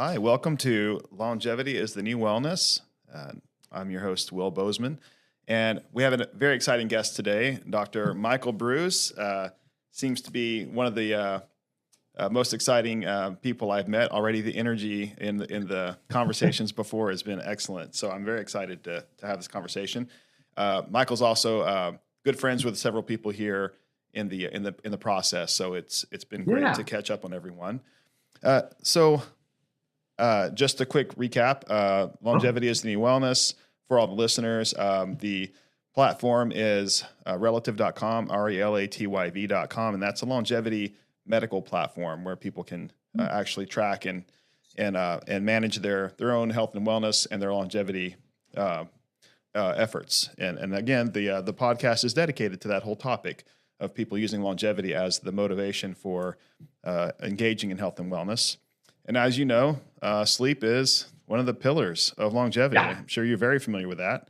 Hi, welcome to Longevity is the New Wellness. I'm your host, Will Bozeman, and we have a very exciting guest today. Dr. Michael Breus seems to be one of the most exciting people I've met already. The energy in the conversations before has been excellent, so I'm very excited to have this conversation. Michael's also good friends with several people here in the process, so it's been great to catch up on everyone. Just a quick recap, Longevity is the New Wellness for all the listeners. The platform is relative.com, relatyv.com, and that's a longevity medical platform where people can actually track and manage their own health and wellness and their longevity efforts. And again, the podcast is dedicated to that whole topic of people using longevity as the motivation for engaging in health and wellness. And as you know, sleep is one of the pillars of longevity. Yeah. I'm sure you're very familiar with that.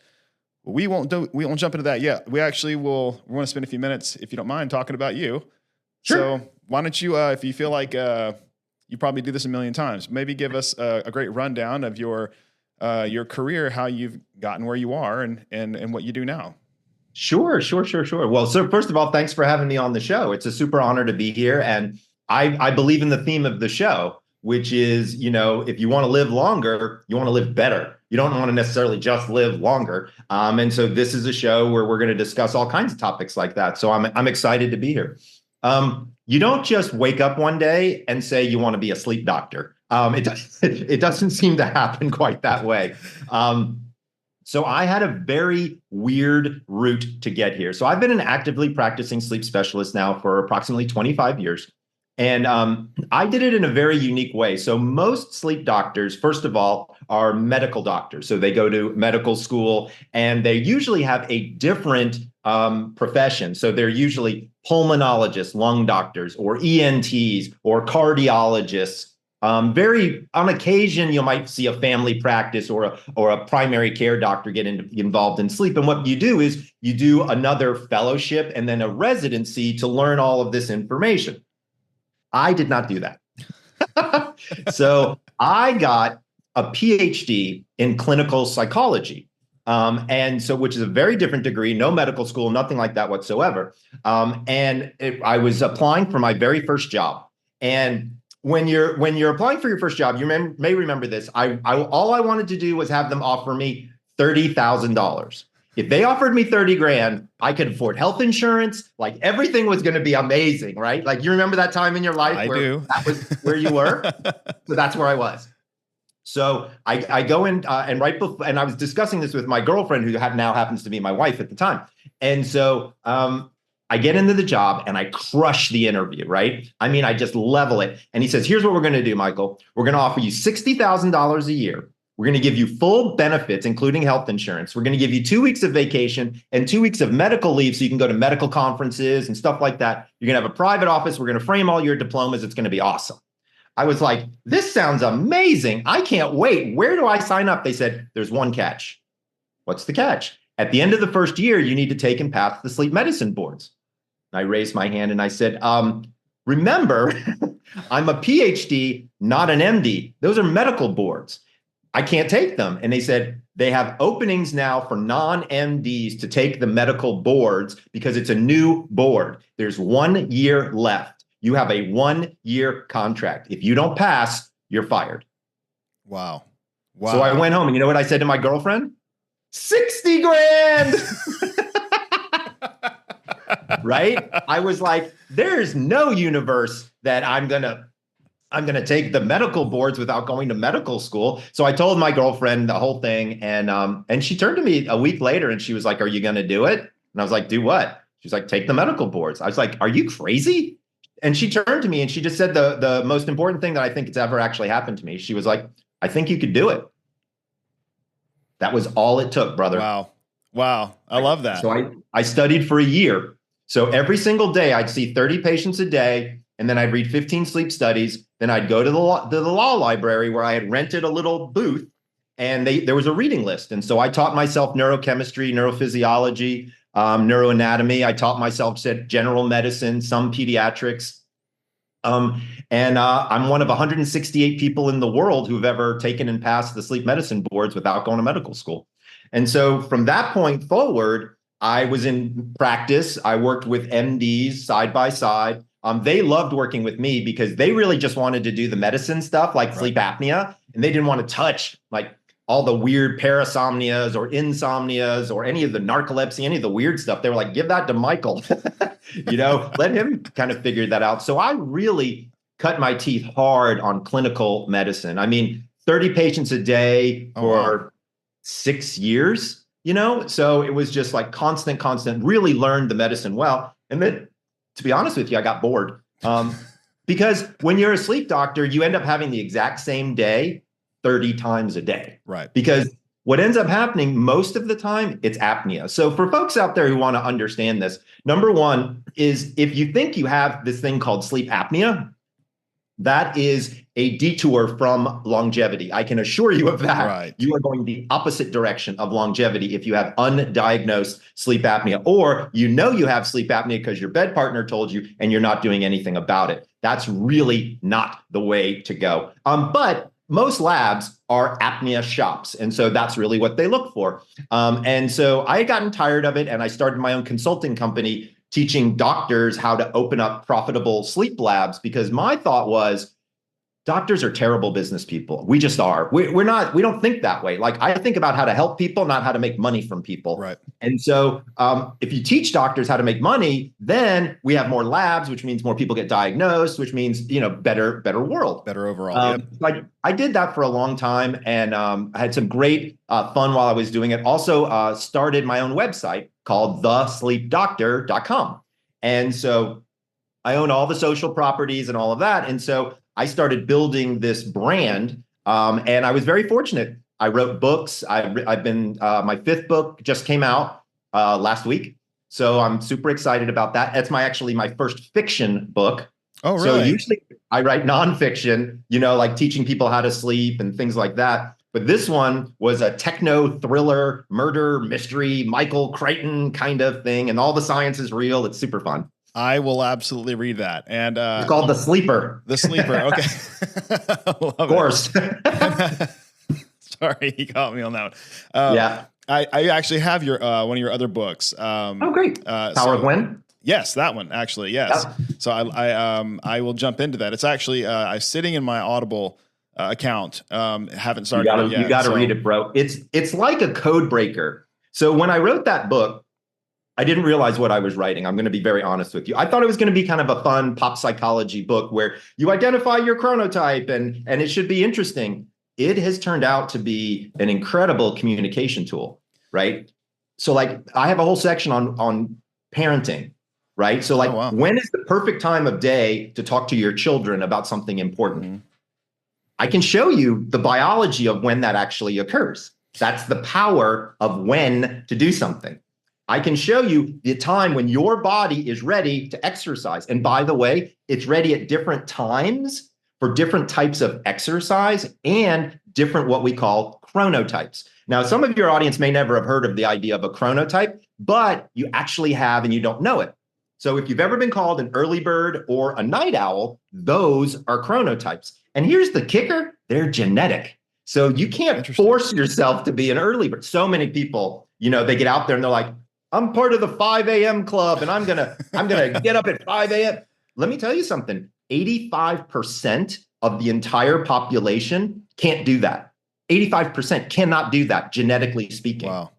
We won't jump into that yet. We actually we want to spend a few minutes, if you don't mind, talking about you. Sure. So why don't you, if you feel like you probably do this a million times, maybe give us a great rundown of your career, how you've gotten where you are, and what you do now. Sure. Well, so first of all, thanks for having me on the show. It's a super honor to be here, and I believe in the theme of the show, which is, if you want to live longer, you want to live better. You don't want to necessarily just live longer. And so this is a show where we're going to discuss all kinds of topics like that. So I'm excited to be here. You don't just wake up one day and say you want to be a sleep doctor. It doesn't seem to happen quite that way. So I had a very weird route to get here. So I've been an actively practicing sleep specialist now for approximately 25 years. And I did it in a very unique way. So most sleep doctors, first of all, are medical doctors. So they go to medical school and they usually have a different profession. So they're usually pulmonologists, lung doctors, or ENTs, or cardiologists. On occasion, you might see a family practice or a primary care doctor get involved in sleep. And what you do is you do another fellowship and then a residency to learn all of this information. I did not do that. So I got a PhD in clinical psychology. Which is a very different degree, no medical school, nothing like that whatsoever. I was applying for my very first job. And when you're applying for your first job, you may remember this. All I wanted to do was have them offer me $30,000. If they offered me 30 grand, I could afford health insurance. Like everything was going to be amazing, right? Like you remember that time in your life where that was where you were? So that's where I was. So I go in and right before, and I was discussing this with my girlfriend, who now happens to be my wife at the time. And so I get into the job and I crush the interview, right? I mean, I just level it. And he says, here's what we're going to do, Michael. We're going to offer you $60,000 a year. We're going to give you full benefits, including health insurance. We're going to give you 2 weeks of vacation and 2 weeks of medical leave so you can go to medical conferences and stuff like that. You're going to have a private office. We're going to frame all your diplomas. It's going to be awesome. I was like, this sounds amazing. I can't wait. Where do I sign up? They said, there's one catch. What's the catch? At the end of the first year, you need to take and pass the sleep medicine boards. I raised my hand and I said, remember, I'm a PhD, not an MD. Those are medical boards. I can't take them. And they said, they have openings now for non-MDs to take the medical boards because it's a new board. There's 1 year left. You have a 1 year contract. If you don't pass, you're fired. Wow. So I went home and you know what I said to my girlfriend? 60 grand. Right? I was like, there's no universe that I'm going to take the medical boards without going to medical school. So I told my girlfriend the whole thing. And she turned to me a week later and she was like, are you going to do it? And I was like, do what? She's like, take the medical boards. I was like, are you crazy? And she turned to me and she just said the most important thing that I think it's ever actually happened to me. She was like, I think you could do it. That was all it took, brother. Wow. I love that. So I studied for a year. So every single day I'd see 30 patients a day, and then I'd read 15 sleep studies. Then I'd go to the law library where I had rented a little booth, and there was a reading list. And so I taught myself neurochemistry, neurophysiology, neuroanatomy. I taught myself general medicine, some pediatrics. I'm one of 168 people in the world who've ever taken and passed the sleep medicine boards without going to medical school. And so from that point forward, I was in practice. I worked with MDs side by side. They loved working with me because they really just wanted to do the medicine stuff like sleep apnea, and they didn't want to touch like all the weird parasomnias or insomnias or any of the narcolepsy, any of the weird stuff. They were like, give that to Michael, let him kind of figure that out. So I really cut my teeth hard on clinical medicine. I mean, 30 patients a day for 6 years, so it was just like constant, really learned the medicine well. And then, to be honest with you, I got bored because when you're a sleep doctor, you end up having the exact same day 30 times a day. Right. Because what ends up happening most of the time, it's apnea. So for folks out there who want to understand this, number one is if you think you have this thing called sleep apnea, that is a detour from longevity. I can assure you of that. Right. You are going the opposite direction of longevity if you have undiagnosed sleep apnea, or you have sleep apnea because your bed partner told you and you're not doing anything about it. That's really not the way to go. But most labs are apnea shops. And so that's really what they look for. And so I had gotten tired of it and I started my own consulting company teaching doctors how to open up profitable sleep labs, because my thought was doctors are terrible business people. We just are. We don't think that way. Like I think about how to help people, not how to make money from people. Right. And so if you teach doctors how to make money, then we have more labs, which means more people get diagnosed, which means, better world. Better overall. I did that for a long time, and I had some great fun while I was doing it. Also started my own website called thesleepdoctor.com. And so I own all the social properties and all of that. And so I started building this brand, and I was very fortunate. I wrote books. I've been my 5th book just came out last week, so I'm super excited about that. That's actually my first fiction book. Oh, really? So usually I write nonfiction, like teaching people how to sleep and things like that. But this one was a techno thriller, murder mystery, Michael Crichton kind of thing, and all the science is real. It's super fun. I will absolutely read that. And it's called The Sleeper. The Sleeper. Okay. Of course. Sorry, you caught me on that one. Yeah. I actually have your one of your other books. Oh, great. Power of When? Yes, that one actually. Yes. Yep. So I will jump into that. It's actually I'm sitting in my Audible account. Haven't started it yet. You got to read it, bro. It's like a code breaker. So when I wrote that book, I didn't realize what I was writing. I'm going to be very honest with you. I thought it was going to be kind of a fun pop psychology book where you identify your chronotype and it should be interesting. It has turned out to be an incredible communication tool, right? So like I have a whole section on parenting, right? So like when is the perfect time of day to talk to your children about something important? Mm-hmm. I can show you the biology of when that actually occurs. That's the power of when to do something. I can show you the time when your body is ready to exercise. And by the way, it's ready at different times for different types of exercise and different what we call chronotypes. Now, some of your audience may never have heard of the idea of a chronotype, but you actually have and you don't know it. So if you've ever been called an early bird or a night owl, those are chronotypes. And here's the kicker, they're genetic. So you can't force yourself to be an early bird. So many people, they get out there and they're like, I'm part of the 5 a.m. club and I'm gonna get up at 5 a.m. Let me tell you something. 85% of the entire population can't do that. 85% cannot do that, genetically speaking. Wow.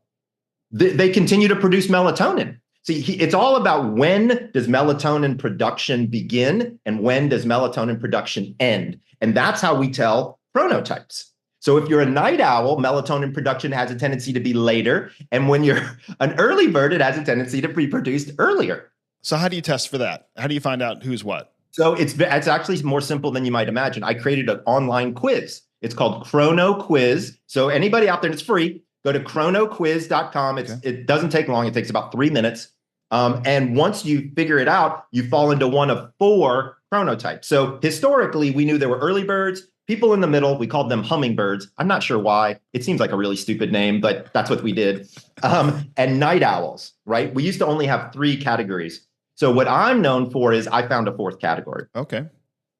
They continue to produce melatonin. See, it's all about when does melatonin production begin and when does melatonin production end. And that's how we tell chronotypes. So if you're a night owl, melatonin production has a tendency to be later. And when you're an early bird, it has a tendency to be produced earlier. So how do you test for that? How do you find out who's what? So it's actually more simple than you might imagine. I created an online quiz. It's called Chrono Quiz. So anybody out there, it's free. Go to chronoquiz.com. It doesn't take long. It takes about 3 minutes. And once you figure it out, you fall into one of 4 chronotypes. So historically, we knew there were early birds, people in the middle, we called them hummingbirds. I'm not sure why. It seems like a really stupid name, but that's what we did. And night owls, right? We used to only have 3 categories. So what I'm known for is I found a 4th category. Okay.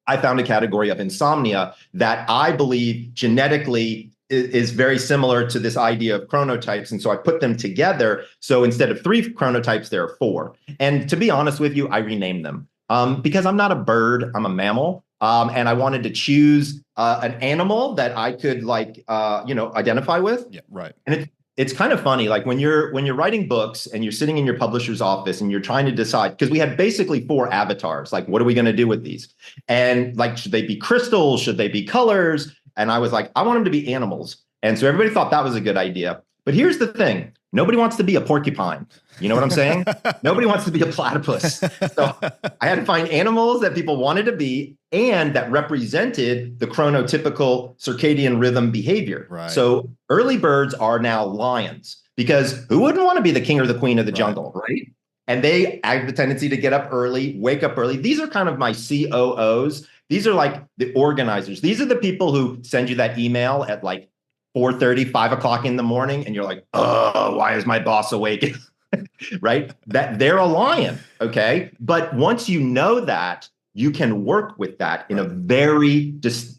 I found a category of insomnia that I believe genetically is very similar to this idea of chronotypes. And so I put them together. So instead of 3 chronotypes, there are 4. And to be honest with you, I renamed them because I'm not a bird, I'm a mammal. And I wanted to choose an animal that I could identify with. Yeah, right. And it's kind of funny, like when you're writing books and you're sitting in your publisher's office and you're trying to decide, because we had basically 4 avatars, like what are we going to do with these? And like, should they be crystals? Should they be colors? And I was like, I want them to be animals. And so everybody thought that was a good idea. But here's the thing. Nobody wants to be a porcupine. You know what I'm saying? Nobody wants to be a platypus. So I had to find animals that people wanted to be and that represented the chronotypical circadian rhythm behavior. Right. So early birds are now lions because who wouldn't want to be the king or the queen of the jungle, right? And they have the tendency to get up early, wake up early. These are kind of my COOs. These are like the organizers. These are the people who send you that email at like 4:30, 5 o'clock in the morning, and you're like, oh, why is my boss awake? Right? That they're a lion, okay? But once you know that, you can work with that in a very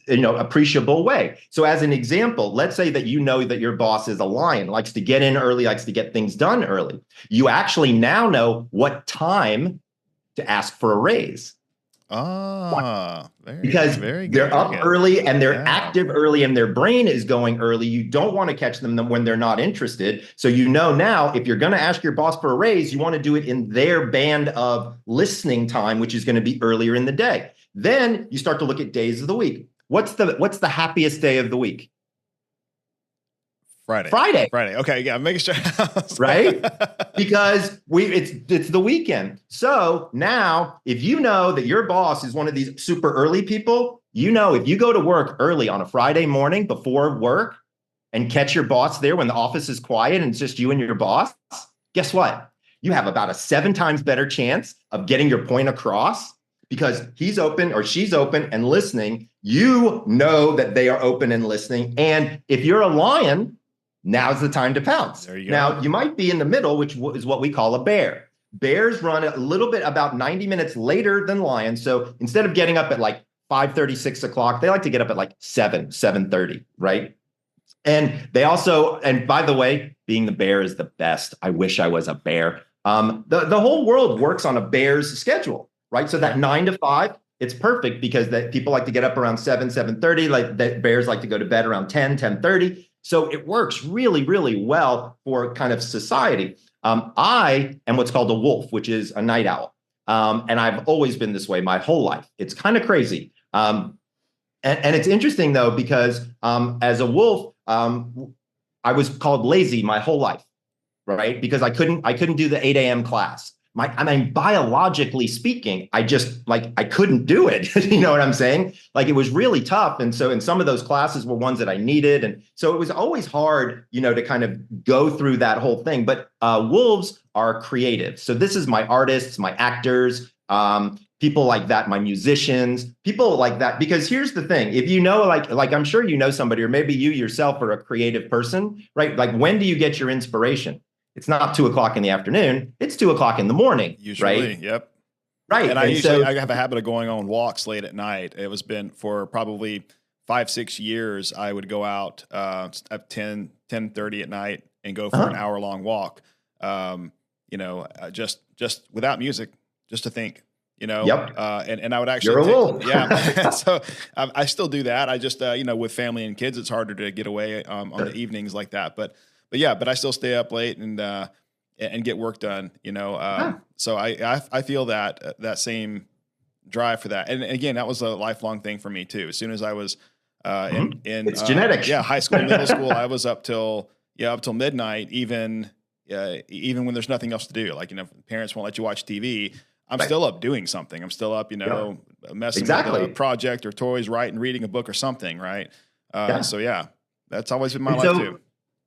appreciable way. So as an example, let's say that you know that your boss is a lion, likes to get in early, likes to get things done early. You actually now know what time to ask for a raise. Because they're up early and they're active early and their brain is going early. You don't want to catch them when they're not interested. So you know now, if you're going to ask your boss for a raise, you want to do it in their band of listening time, which is going to be earlier in the day. Then you start to look at days of the week. What's the happiest day of the week? Friday. Okay, yeah, making sure. Right? Because it's the weekend. So now, if you know that your boss is one of these super early people, you know if you go to work early on a Friday morning before work and catch your boss there when the office is quiet and it's just you and your boss, guess what? You have about a 7 times better chance of getting your point across because he's open or she's open and listening. You know that they are open and listening. And if you're a lion, now's the time to pounce. There you go. Now, you might be in the middle, which is what we call a bear. Bears run a little bit about 90 minutes later than lions. So instead of getting up at like 5:30, 6 o'clock, they like to get up at like 7:30, right? And they also, and by the way, being the bear is the best. I wish I was a bear. The whole world works on a bear's schedule, right? So that 9 to 5, it's perfect because that people like to get up around 7:30, like that bears like to go to bed around 10:30. So it works really, really well for kind of society. I am what's called a wolf, which is a night owl. And I've always been this way my whole life. It's kind of crazy. And it's interesting, though, because as a wolf, I was called lazy my whole life, right? Because I couldn't do the 8 a.m. class. Biologically speaking, I couldn't do it. You know what I'm saying? Like it was really tough. And so in some of those classes were ones that I needed. And so it was always hard, to kind of go through that whole thing. But wolves are creative. So this is my artists, my actors, people like that, my musicians, people like that. Because here's the thing, if you know, like I'm sure you know somebody, or maybe you yourself are a creative person, right? Like when do you get your inspiration? It's not 2 o'clock in the afternoon. It's 2 o'clock in the morning. Usually, right? Yep. Right. And I have a habit of going on walks late at night. It was been for probably 5-6 years. I would go out at 10:30 at night and go for an hour-long walk. Just without music, just to think. Yep. And I would actually, you're a wolf. Yeah. So I still do that. I just, with family and kids, it's harder to get away on the evenings like that. But I still stay up late and get work done, So I feel that same drive for that. And again, that was a lifelong thing for me too. As soon as I was in it's genetics. Yeah, high school, middle school, I was up till midnight, even when there's nothing else to do. Like, parents won't let you watch TV. I'm still up doing something. I'm still up, messing with a project or toys, writing, reading a book or something, right? So yeah, that's always been my life too.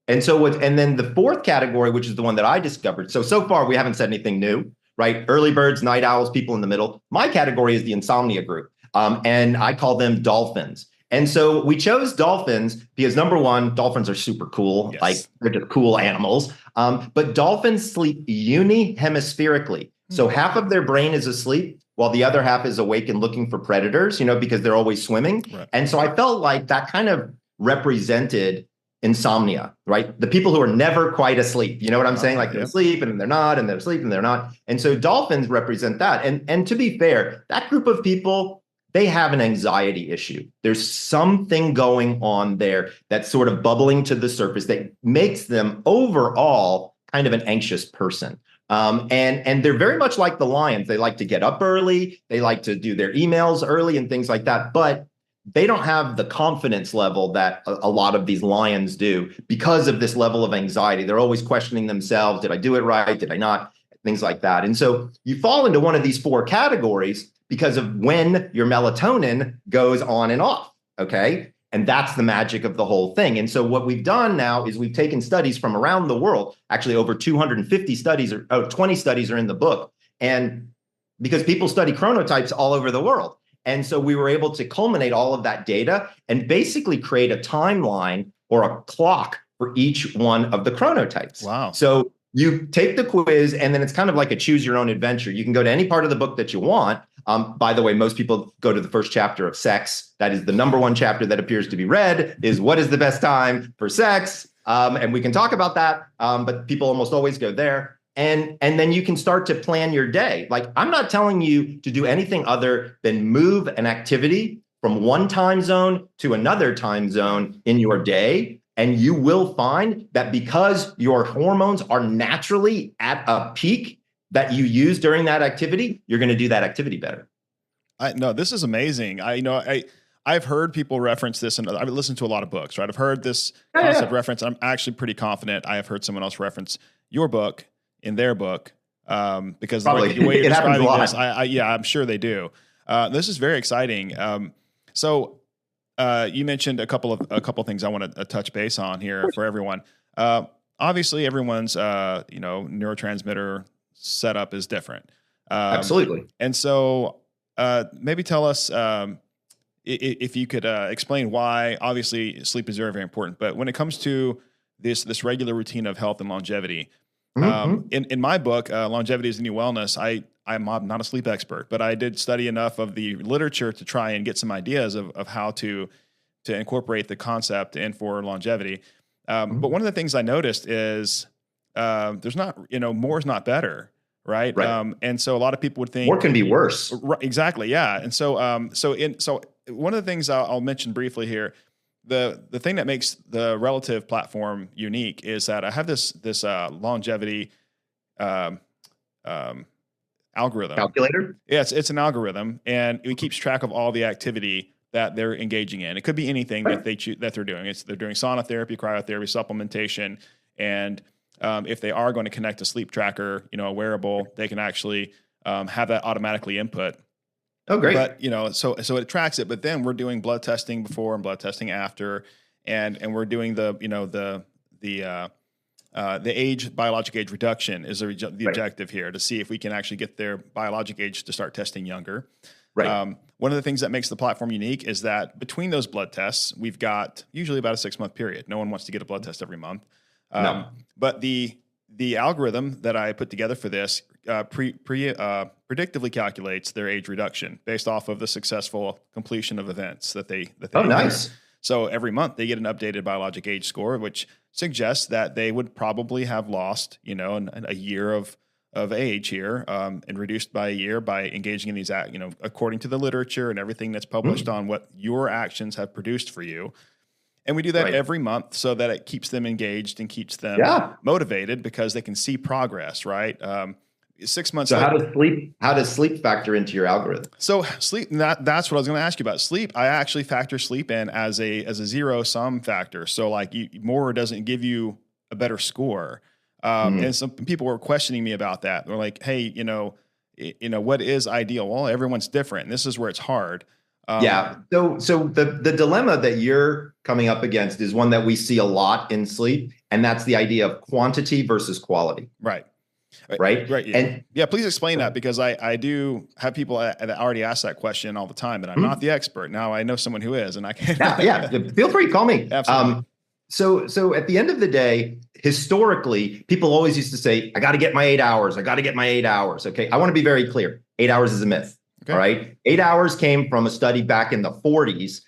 And then the fourth category, which is the one that I discovered. So far we haven't said anything new, right? Early birds, night owls, people in the middle. My category is the insomnia group. And I call them dolphins. And so we chose dolphins because number one, dolphins are super cool. Yes. Like they're just cool animals. But dolphins sleep unihemispherically. So half of their brain is asleep, while the other half is awake and looking for predators, because they're always swimming. Right. And so I felt like that kind of represented insomnia, right? The people who are never quite asleep. You know what I'm saying? Like they're asleep and then they're not, and they're asleep and they're not. And so dolphins represent that. And to be fair, that group of people, they have an anxiety issue. There's something going on there that's sort of bubbling to the surface that makes them overall kind of an anxious person. And they're very much like the lions. They like to get up early. They like to do their emails early and things like that. But they don't have the confidence level that a lot of these lions do because of this level of anxiety. They're always questioning themselves. Did I do it right? Did I not? Things like that. And so you fall into one of these four categories because of when your melatonin goes on and off. Okay. And that's the magic of the whole thing. And so what we've done now is we've taken studies from around the world, actually over 250 studies, or 20 studies are in the book. And because people study chronotypes all over the world. And so we were able to culminate all of that data and basically create a timeline or a clock for each one of the chronotypes. Wow. So you take the quiz, and then it's kind of like a choose your own adventure. You can go to any part of the book that you want. By the way, most people go to the first chapter of sex. That is the number one chapter that appears to be read, is what is the best time for sex? And we can talk about that, but people almost always go there. And then you can start to plan your day. Like, I'm not telling you to do anything other than move an activity from one time zone to another time zone in your day. And you will find that because your hormones are naturally at a peak that you use during that activity, you're going to do that activity better. No, this is amazing. I've heard people reference this, and I've listened to a lot of books, right? I've heard this concept reference. I'm actually pretty confident I have heard someone else reference your book in their book, because the way you're describing this, I'm sure they do. This is very exciting. So you mentioned a couple of things I want to touch base on here for everyone. Obviously, everyone's neurotransmitter setup is different. Absolutely. And so maybe tell us if you could explain why. Obviously, sleep is very, very important, but when it comes to this regular routine of health and longevity. In my book, Longevity is the New Wellness, I'm not a sleep expert, but I did study enough of the literature to try and get some ideas of how to incorporate the concept in for longevity. But one of the things I noticed is there's not, more is not better, right? And so a lot of people would think more can be worse. Right, exactly, yeah. And so so one of the things I'll mention briefly here. The thing that makes the Relative platform unique is that I have this longevity algorithm. Calculator? Yeah, it's an algorithm, and it keeps track of all the activity that they're engaging in. It could be anything that they're doing. They're doing sauna therapy, cryotherapy, supplementation, and if they are going to connect a sleep tracker, a wearable, they can actually have that automatically input. Oh, great. But, so it tracks it, but then we're doing blood testing before and blood testing after, and we're doing the age, biologic age reduction is the objective here, to see if we can actually get their biologic age to start testing younger. Right. One of the things that makes the platform unique is that between those blood tests, we've got usually about a 6-month period. No one wants to get a blood test every month. No. But the algorithm that I put together for this predictively calculates their age reduction based off of the successful completion of events that they nice. So every month they get an updated biologic age score, which suggests that they would probably have lost, a year of age here, and reduced by a year by engaging in these, according to the literature and everything that's published on what your actions have produced for you. And we do that every month so that it keeps them engaged and keeps them motivated, because they can see progress, right? 6 months. So how does sleep factor into your algorithm? So sleep, that's what I was going to ask you about. Sleep, I actually factor sleep in as a zero sum factor. So like more doesn't give you a better score. And some people were questioning me about that. They're like, hey, what is ideal? Well, everyone's different. And this is where it's hard. So the dilemma that you're coming up against is one that we see a lot in sleep, and that's the idea of quantity versus quality. Right. Yeah. And please explain that, because I do have people that already ask that question all the time, and I'm not the expert. Now I know someone who is, and I can. Feel free, call me. Absolutely. So at the end of the day, historically, people always used to say, I got to get my 8 hours. I got to get my 8 hours. Okay. I want to be very clear. 8 hours is a myth. All right. 8 hours came from a study back in the 40s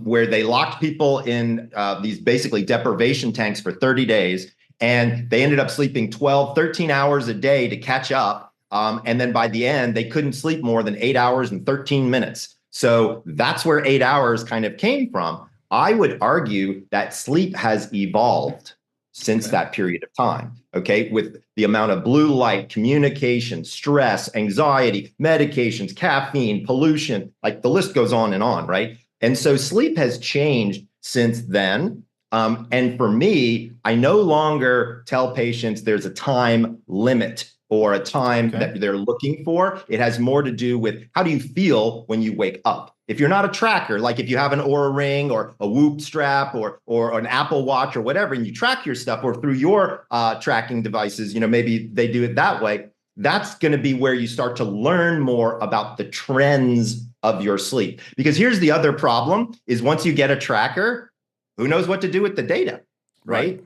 where they locked people in these basically deprivation tanks for 30 days. And they ended up sleeping 12, 13 hours a day to catch up. And then by the end, they couldn't sleep more than 8 hours and 13 minutes. So that's where 8 hours kind of came from. I would argue that sleep has evolved since that period of time, okay, with the amount of blue light, communication, stress, anxiety, medications, caffeine, pollution, like the list goes on, right? And so sleep has changed since then. And for me, I no longer tell patients there's a time limit or a time that they're looking for. It has more to do with how do you feel when you wake up? If you're not a tracker, like if you have an Oura Ring or a Whoop strap or an Apple Watch or whatever, and you track your stuff or through your tracking devices, maybe they do it that way. That's going to be where you start to learn more about the trends of your sleep. Because here's the other problem is once you get a tracker, who knows what to do with the data, right?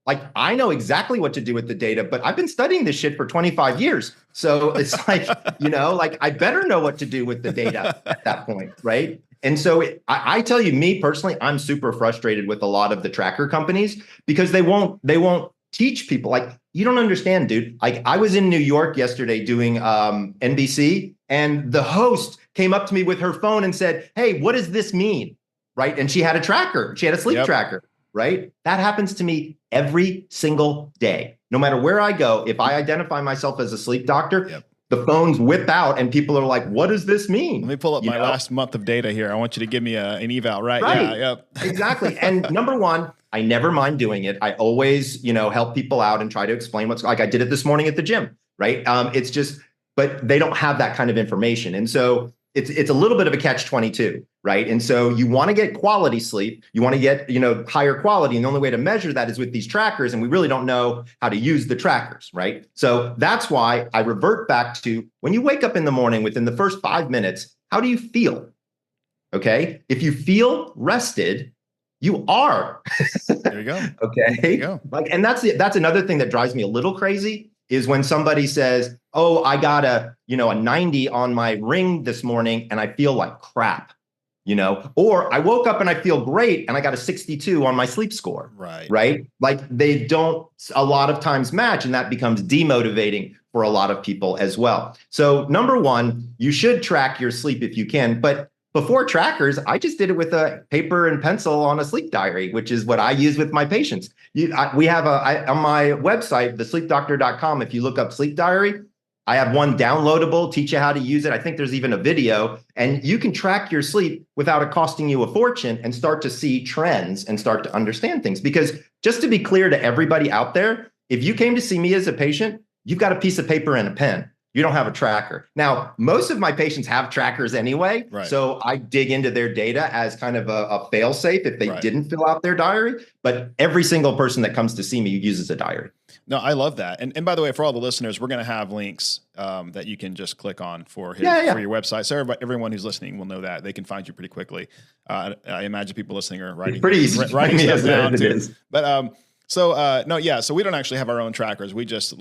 Like I know exactly what to do with the data, but I've been studying this shit for 25 years. So it's like, like I better know what to do with the data at that point, right? And so I tell you, me personally, I'm super frustrated with a lot of the tracker companies because they won't teach people. Like, you don't understand, dude. Like I was in New York yesterday doing NBC, and the host came up to me with her phone and said, "Hey, what does this mean?" Right? And she had a tracker. She had a sleep tracker. Right? That happens to me every single day. No matter where I go, if I identify myself as a sleep doctor, the phones whip out and people are like, what does this mean? Let me pull up my last month of data here. I want you to give me an eval, right? Yeah, exactly. And number one, I never mind doing it. I always, help people out and try to explain what's like I did it this morning at the gym, right? It's just, but they don't have that kind of information. And so it's a little bit of a catch-22, right? And so you want to get quality sleep, you want to get, higher quality. And the only way to measure that is with these trackers. And we really don't know how to use the trackers, right? So that's why I revert back to when you wake up in the morning, within the first 5 minutes, how do you feel? Okay. If you feel rested, you are. There you go. Okay. There you go. And that's another thing that drives me a little crazy is when somebody says, "Oh, I got a 90 on my ring this morning and I feel like crap," or I woke up and I feel great and I got a 62 on my sleep score. Right. Like they don't a lot of times match, and that becomes demotivating for a lot of people as well. So number one, you should track your sleep if you can, but before trackers, I just did it with a paper and pencil on a sleep diary, which is what I use with my patients. We have on my website, thesleepdoctor.com, if you look up sleep diary, I have one downloadable, teach you how to use it. I think there's even a video, and you can track your sleep without it costing you a fortune and start to see trends and start to understand things. Because just to be clear to everybody out there, if you came to see me as a patient, you've got a piece of paper and a pen. You don't have a tracker. Now, most of my patients have trackers anyway, so I dig into their data as kind of a fail-safe if they didn't fill out their diary, but every single person that comes to see me uses a diary. No, I love that. And by the way, for all the listeners, we're going to have links that you can just click on for your website. So everyone who's listening will know that. They can find you pretty quickly. I imagine people listening are writing, pretty easy. Writing stuff down too. But so we don't actually have our own trackers. We just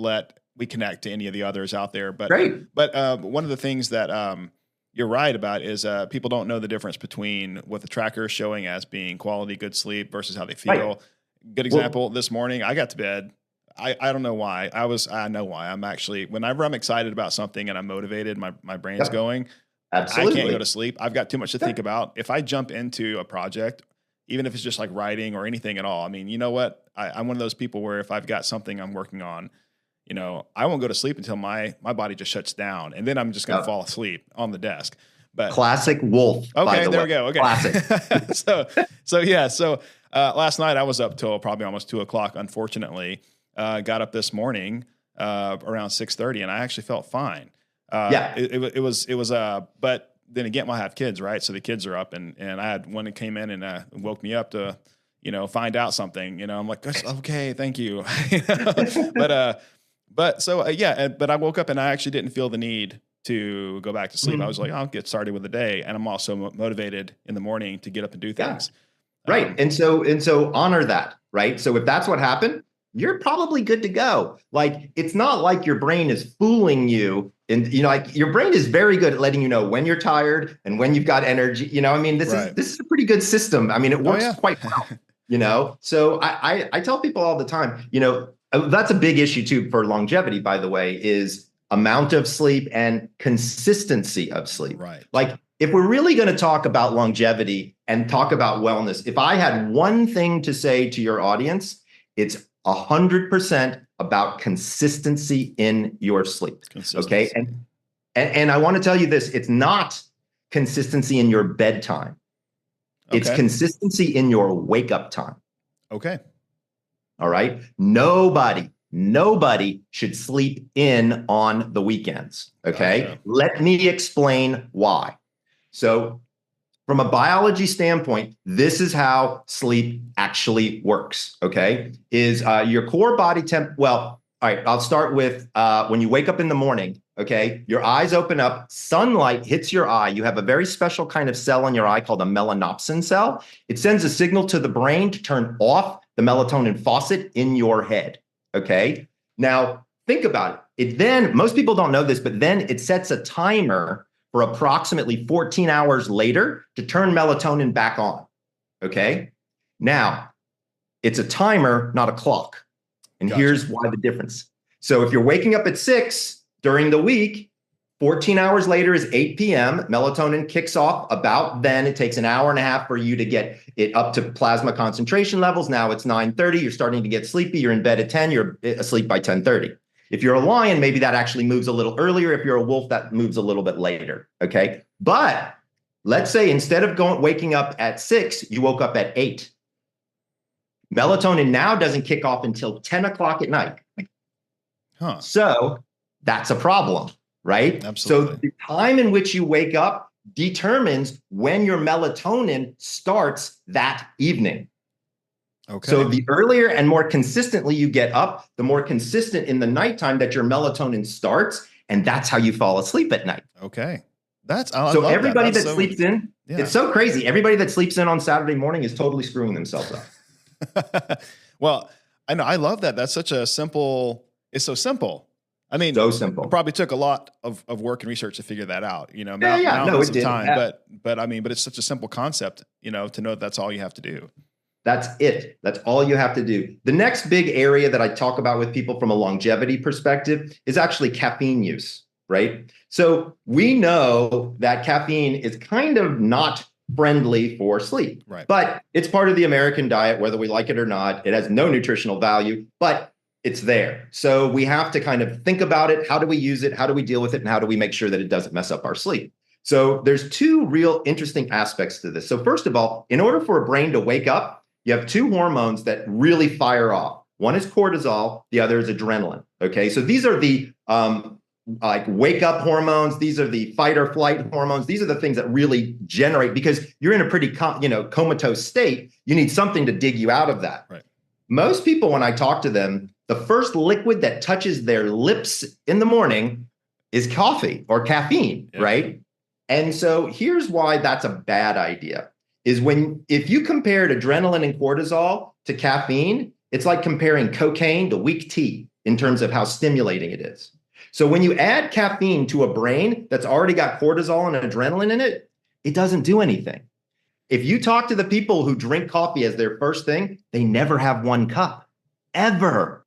we connect to any of the others out there. But one of the things that you're right about is people don't know the difference between what the tracker is showing as being quality, good sleep versus how they feel. Good example, this morning I got to bed. I don't know why. I know why. I'm actually, whenever I'm excited about something and I'm motivated, my brain's going. Absolutely. I can't go to sleep. I've got too much to think about. If I jump into a project, even if it's just like writing or anything at all, I mean, you know what? I'm one of those people where if I've got something I'm working on, I won't go to sleep until my body just shuts down, and then I'm just going to fall asleep on the desk. But classic wolf. Okay, there we go. Okay, classic. So last night I was up till probably almost 2:00. Unfortunately, got up this morning around 6:30, and I actually felt fine. It was. But then again, I have kids, right? So the kids are up, and I had one that came in and woke me up to find out something. I'm like, okay, thank you. But I woke up and I actually didn't feel the need to go back to sleep. I was like, I'll get started with the day. And I'm also motivated in the morning to get up and do things. Right. And so honor that. Right. So if that's what happened, you're probably good to go. Like, it's not like your brain is fooling you. And, like your brain is very good at letting you know when you're tired and when you've got energy. I mean, this is a pretty good system. I mean, it works quite well, So I tell people all the time, that's a big issue too for longevity, by the way, is amount of sleep and consistency of sleep. Right. Like, if we're really going to talk about longevity and talk about wellness, if I had one thing to say to your audience, it's 100% about consistency in your sleep. Okay. And I want to tell you this, it's not consistency in your bedtime. Okay. It's consistency in your wake up time. Okay. All right. Nobody should sleep in on the weekends. Okay. Gotcha. Let me explain why. So from a biology standpoint, this is how sleep actually works. Okay. Is your core body temp. Well, all right. I'll start with when you wake up in the morning. Okay. Your eyes open up, sunlight hits your eye. You have a very special kind of cell in your eye called a melanopsin cell. It sends a signal to the brain to turn off the melatonin faucet in your head. Okay. Now think about it. Then most people don't know this, but then it sets a timer for approximately 14 hours later to turn melatonin back on. Okay. Now it's a timer, not a clock. And gotcha. Here's why the difference. So if you're waking up at 6 during the week, 14 hours later is 8 p.m. Melatonin kicks off about then. It takes an hour and a half for you to get it up to plasma concentration levels. Now it's 9:30. You're starting to get sleepy. You're in bed at 10. You're asleep by 10:30. If you're a lion, maybe that actually moves a little earlier. If you're a wolf, that moves a little bit later. Okay. But let's say instead of waking up at 6, you woke up at 8. Melatonin now doesn't kick off until 10 o'clock at night. Huh. So that's a problem, right? Absolutely. So the time in which you wake up determines when your melatonin starts that evening. Okay. So the earlier and more consistently you get up, the more consistent in the nighttime that your melatonin starts, and that's how you fall asleep at night. Okay. So everybody that sleeps in, it's so crazy. Everybody that sleeps in on Saturday morning is totally screwing themselves up. Well, I know. I love that. That's such a simple, it's so simple. I mean, so simple. It probably took a lot of work and research to figure that out, No, it did. Time, but I mean, but it's such a simple concept, to know that that's all you have to do. That's it. That's all you have to do. The next big area that I talk about with people from a longevity perspective is actually caffeine use, right? So we know that caffeine is kind of not friendly for sleep, right? But it's part of the American diet, whether we like it or not. It has no nutritional value, but it's there. So we have to kind of think about it. How do we use it? How do we deal with it? And how do we make sure that it doesn't mess up our sleep? So there's two real interesting aspects to this. So first of all, in order for a brain to wake up, you have two hormones that really fire off. One is cortisol, the other is adrenaline. Okay, so these are the like wake up hormones. These are the fight or flight hormones. These are the things that really generate, because you're in a pretty comatose state. You need something to dig you out of that. Right. Most people, when I talk to them, the first liquid that touches their lips in the morning is coffee or caffeine, right? And so here's why that's a bad idea. Is if you compared adrenaline and cortisol to caffeine, it's like comparing cocaine to weak tea in terms of how stimulating it is. So when you add caffeine to a brain that's already got cortisol and adrenaline in it, it doesn't do anything. If you talk to the people who drink coffee as their first thing, they never have one cup, ever.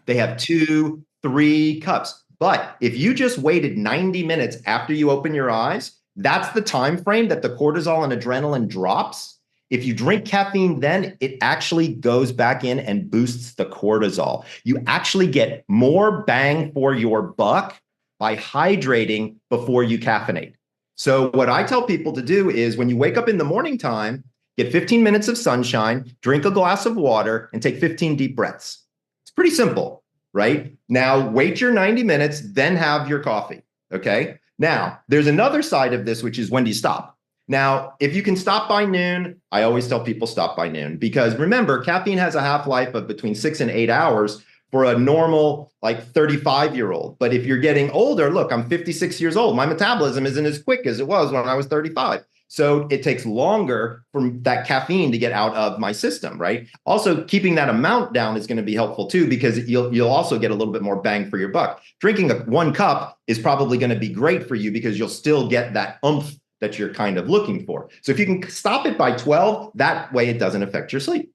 They have 2, 3 cups. But if you just waited 90 minutes after you open your eyes, that's the time frame that the cortisol and adrenaline drops. If you drink caffeine, then it actually goes back in and boosts the cortisol. You actually get more bang for your buck by hydrating before you caffeinate. So what I tell people to do is when you wake up in the morning time, get 15 minutes of sunshine, drink a glass of water, and take 15 deep breaths. It's pretty simple, right? Now, wait your 90 minutes, then have your coffee, okay? Now, there's another side of this, which is when do you stop? Now, if you can stop by noon, I always tell people stop by noon, because remember, caffeine has a half-life of between 6 and 8 hours for a normal, like 35-year-old. But if you're getting older, look, I'm 56 years old. My metabolism isn't as quick as it was when I was 35. So it takes longer for that caffeine to get out of my system, right? Also, keeping that amount down is going to be helpful too, because you'll also get a little bit more bang for your buck. Drinking one cup is probably going to be great for you because you'll still get that oomph that you're kind of looking for. So if you can stop it by 12, that way it doesn't affect your sleep.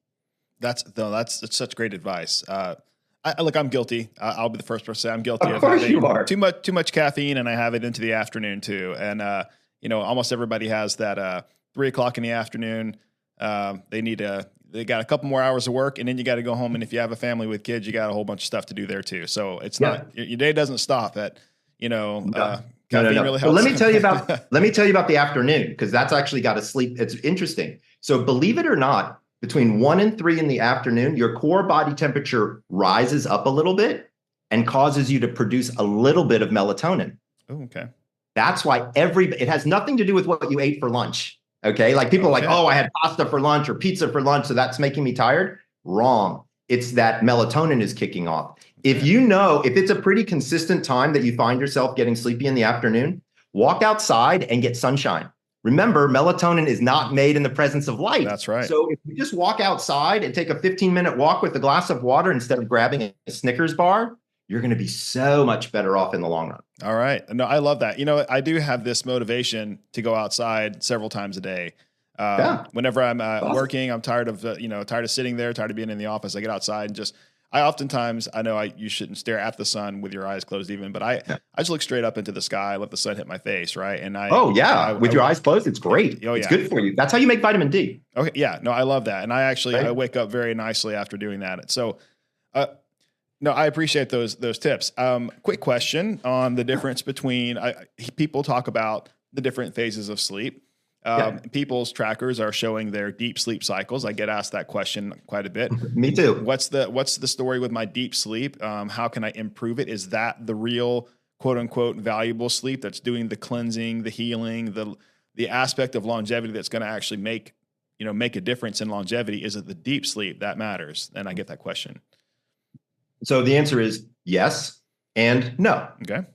That's such great advice. Look, I'm guilty. I'll be the first person to say I'm guilty Of course you are. too much caffeine, and I have it into the afternoon too. And almost everybody has that 3 o'clock in the afternoon. They got a couple more hours of work, and then you got to go home. And if you have a family with kids, you got a whole bunch of stuff to do there too. So it's not your day doesn't stop at caffeine really helps. Well, let me tell you about the afternoon, because that's actually got to sleep. It's interesting. So believe it or not, between 1 and 3 in the afternoon, your core body temperature rises up a little bit and causes you to produce a little bit of melatonin. Oh, okay. That's why it has nothing to do with what you ate for lunch. Okay. Like people are like, oh, I had pasta for lunch or pizza for lunch, so that's making me tired. Wrong. It's that melatonin is kicking off. If it's a pretty consistent time that you find yourself getting sleepy in the afternoon, walk outside and get sunshine. Remember, melatonin is not made in the presence of light. That's right. So if you just walk outside and take a 15-minute walk with a glass of water instead of grabbing a Snickers bar, you're going to be so much better off in the long run. All right. No, I love that. I do have this motivation to go outside several times a day. Whenever I'm working, I'm tired of sitting there, tired of being in the office. I get outside and I know you shouldn't stare at the sun with your eyes closed even, but I just look straight up into the sky, let the sun hit my face. Right. And with your eyes closed, it's great. It's good for you. That's how you make vitamin D. Okay. Yeah, no, I love that. And I wake up very nicely after doing that. So, no, I appreciate those tips. Quick question on the difference between people talk about the different phases of sleep. People's trackers are showing their deep sleep cycles. I get asked that question quite a bit. Me too. What's the story with my deep sleep? How can I improve it? Is that the real quote unquote valuable sleep that's doing the cleansing, the healing, the aspect of longevity that's going to actually make a difference in longevity? Is it the deep sleep that matters? And I get that question. So the answer is yes and no. Okay.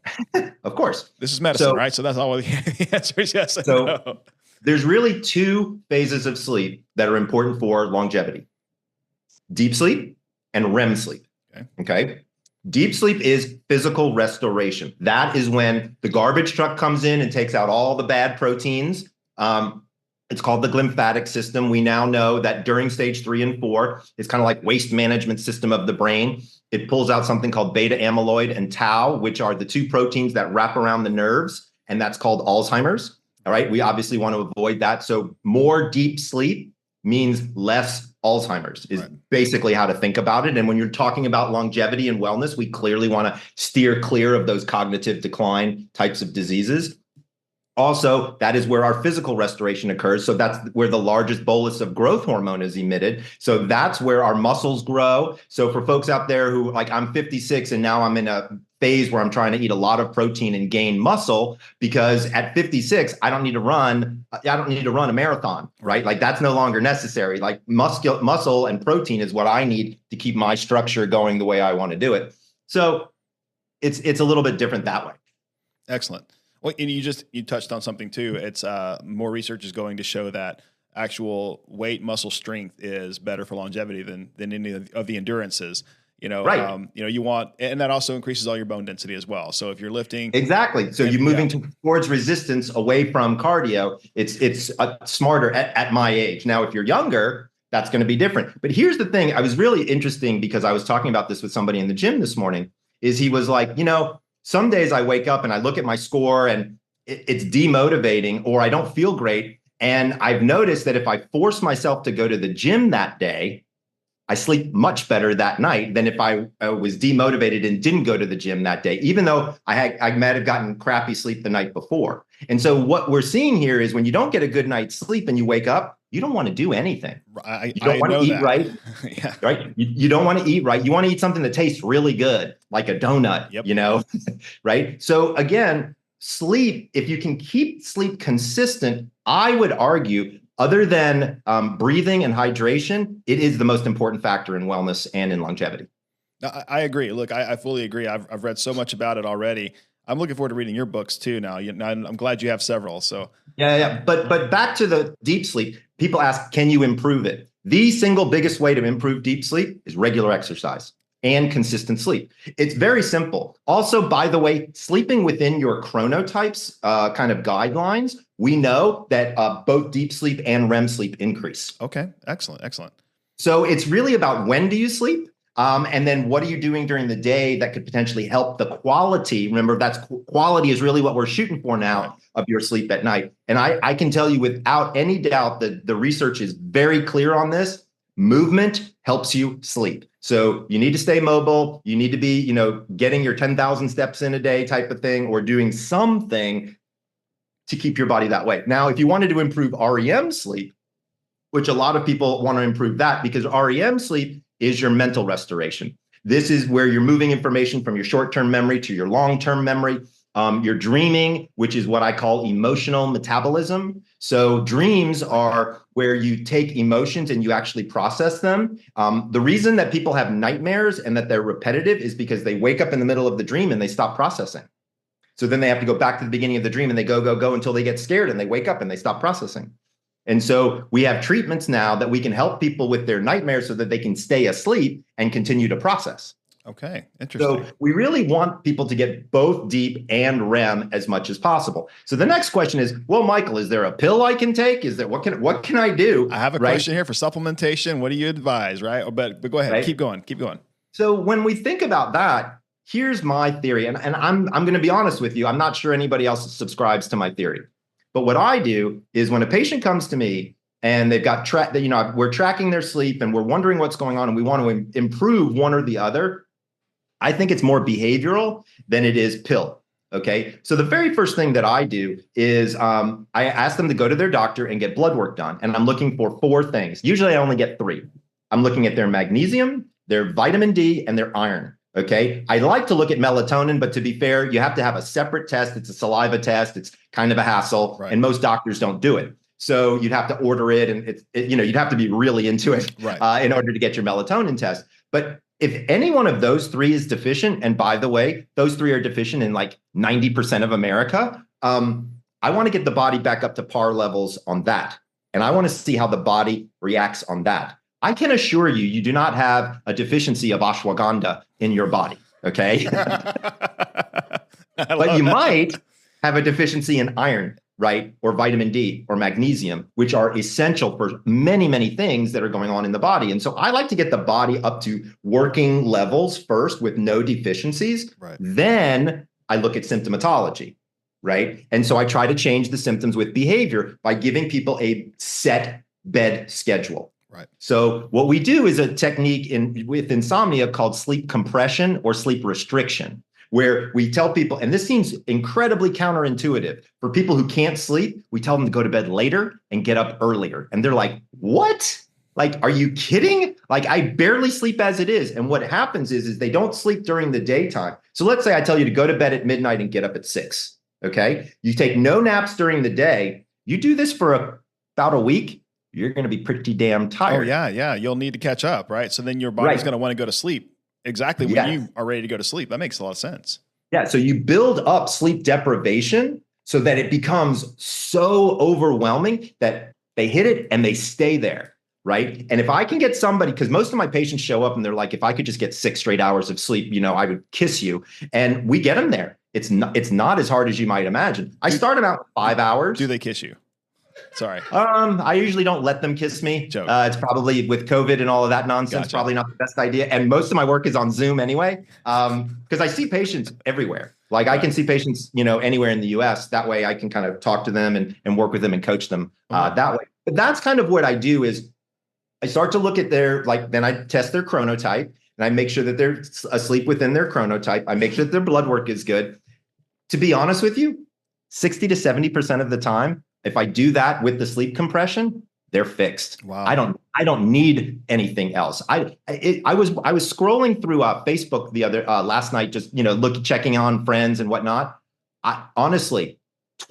Of course. This is medicine, right? So that's all the answer is yes and no. There's really 2 phases of sleep that are important for longevity: deep sleep and REM sleep. Okay. Deep sleep is physical restoration. That is when the garbage truck comes in and takes out all the bad proteins. It's called the glymphatic system. We now know that during stage 3 and 4, it's kind of like waste management system of the brain. It pulls out something called beta amyloid and tau, which are the 2 proteins that wrap around the nerves, and that's called Alzheimer's. All right. We obviously want to avoid that. So more deep sleep means less Alzheimer's is basically how to think about it. And when you're talking about longevity and wellness, we clearly want to steer clear of those cognitive decline types of diseases. Also, that is where our physical restoration occurs. So that's where the largest bolus of growth hormone is emitted. So that's where our muscles grow. So for folks out there who, like, I'm 56 and now I'm in a phase where I'm trying to eat a lot of protein and gain muscle, because at 56, I don't need to run a marathon, right? Like, that's no longer necessary. Like, muscle and protein is what I need to keep my structure going the way I want to do it. So it's a little bit different that way. Excellent. Well, and you touched on something too. It's more research is going to show that actual weight muscle strength is better for longevity than any of the endurances. Right. You want, and that also increases all your bone density as well. So if you're lifting, exactly. So you're moving towards resistance away from cardio. It's smarter at my age. Now, if you're younger, that's going to be different. But here's the thing: I was really interesting because I was talking about this with somebody in the gym this morning. Is he was like, some days I wake up and I look at my score and it's demotivating, or I don't feel great. And I've noticed that if I force myself to go to the gym that day, I sleep much better that night than if I was demotivated and didn't go to the gym that day, even though I might have gotten crappy sleep the night before. And so what we're seeing here is when you don't get a good night's sleep and you wake up, you don't want to do anything. You don't want to eat right. Yeah. Right. You don't want to eat right. You want to eat something that tastes really good, like a donut, right? So again, sleep, if you can keep sleep consistent, I would argue, other than breathing and hydration, it is the most important factor in wellness and in longevity. I agree. Look, I fully agree. I've read so much about it already. I'm looking forward to reading your books too. Now, I'm glad you have several. So Yeah. But back to the deep sleep, people ask, can you improve it? The single biggest way to improve deep sleep is regular exercise and consistent sleep. It's very simple. Also, by the way, sleeping within your chronotypes kind of guidelines, we know that both deep sleep and REM sleep increase. Okay, excellent. So it's really about when do you sleep? And then what are you doing during the day that could potentially help the quality? Remember, quality is really what we're shooting for now, right, of your sleep at night. And I can tell you without any doubt that the research is very clear on this. Movement helps you sleep. So you need to stay mobile. You need to be, getting your 10,000 steps in a day type of thing, or doing something to keep your body that way. Now, if you wanted to improve REM sleep, which a lot of people want to improve that, because REM sleep is your mental restoration. This is where you're moving information from your short-term memory to your long-term memory. You're dreaming, which is what I call emotional metabolism. So dreams are where you take emotions and you actually process them. The reason that people have nightmares and that they're repetitive is because they wake up in the middle of the dream and they stop processing. So then they have to go back to the beginning of the dream and they go until they get scared and they wake up and they stop processing. And so we have treatments now that we can help people with their nightmares so that they can stay asleep and continue to process. Okay, interesting. So we really want people to get both deep and REM as much as possible. So the next question is, well, Michael, is there a pill I can take? Is there what can I do? I have a question here for supplementation. What do you advise, right? But go ahead, right? Keep going. So when we think about that, here's my theory, and I'm going to be honest with you. I'm not sure anybody else subscribes to my theory. But what I do is when a patient comes to me and they've got we're tracking their sleep and we're wondering what's going on and we want to improve one or the other, I think it's more behavioral than it is pill. Okay. So the very first thing that I do is I ask them to go to their doctor and get blood work done. And I'm looking for 4 things. Usually I only get 3. I'm looking at their magnesium, their vitamin D, and their iron. Okay. I like to look at melatonin, but to be fair, you have to have a separate test. It's a saliva test. It's kind of a hassle, right, and most doctors don't do it. So you'd have to order it, and you'd have to be really into it, right, in order to get your melatonin test. But if any one of those 3 is deficient, and by the way, those 3 are deficient in like 90% of America, I want to get the body back up to par levels on that. And I want to see how the body reacts on that. I can assure you, you do not have a deficiency of ashwagandha in your body, okay? But you might have a deficiency in iron, right? Or vitamin D or magnesium, which are essential for many, many things that are going on in the body. And so I like to get the body up to working levels first with no deficiencies. Right. Then I look at symptomatology, right? And so I try to change the symptoms with behavior by giving people a set bed schedule. Right. So what we do is a technique with insomnia called sleep compression or sleep restriction, where we tell people, and this seems incredibly counterintuitive, for people who can't sleep, we tell them to go to bed later and get up earlier. And they're like, what? Like, are you kidding? Like, I barely sleep as it is. And what happens is they don't sleep during the daytime. So let's say I tell you to go to bed at midnight and get up at 6. Okay. You take no naps during the day. You do this for about a week. You're going to be pretty damn tired. Oh, yeah. You'll need to catch up, right? So then your body's going to want to go to sleep exactly when you are ready to go to sleep. That makes a lot of sense. Yeah. So you build up sleep deprivation so that it becomes so overwhelming that they hit it and they stay there, right? And if I can get somebody, because most of my patients show up and they're like, if I could just get 6 straight hours of sleep, I would kiss you. And we get them there. It's not as hard as you might imagine. I start them out 5 hours. Do they kiss you? Sorry. I usually don't let them kiss me. It's probably with COVID and all of that nonsense, probably not the best idea. And most of my work is on Zoom anyway, because I see patients everywhere. Like I can see patients, anywhere in the US. That way I can kind of talk to them and work with them and coach them that way. But that's kind of what I do is I start to look at then I test their chronotype and I make sure that they're asleep within their chronotype. I make sure that their blood work is good. To be honest with you, 60 to 70% of the time, if I do that with the sleep compression, they're fixed. Wow. I don't need anything else. I was scrolling through Facebook last night, just checking on friends and whatnot. Honestly,